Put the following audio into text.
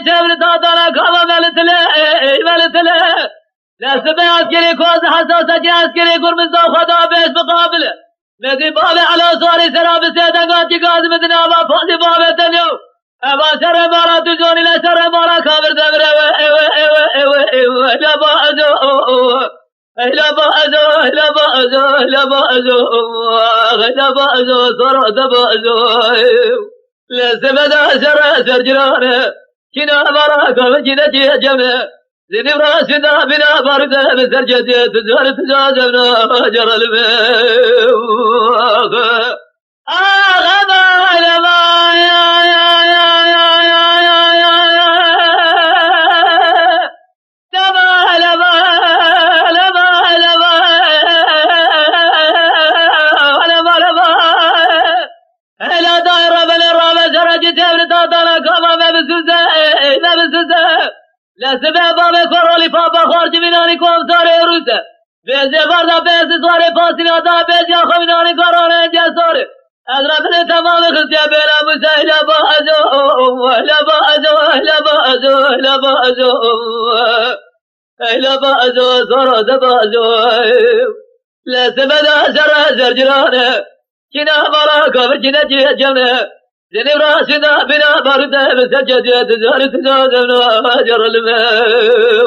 تبر دادانا كابا ملتله لسبه عسكري كوز حساسة عسكري قرمز دو خدا بيش مقابله ندي بابي على صاري سراب سيدنگات کی قاز مدنا با فاضي بابي تنيو ابا سر مارا تجوني لا سر مارا خبر دبر لا بازو لا بازو لا بازو لا بازو لا بازو صار دبازو لسبه سر جرانه كنا مارا كم كنا جمه زين براسنا بنا برده بسرجة تزار تجازنا جرى الماء لا سبب بابا فرولي بابا خارج مناني كوم ساري روسه بيزي فردا بيزي ساري فاسي هذا بيزي أخو مناني كارانه جا ساري أضرب لي تمام خلتي بلا مسا لا بأزو لا بأزو لا بأزو لا بأزو لا بأزو صار دبأزو لا سبب سر جرانه كنا مالا كبر كنا جمنه زين براسنا بنا برده بسجد تزار تزازنا جر الماء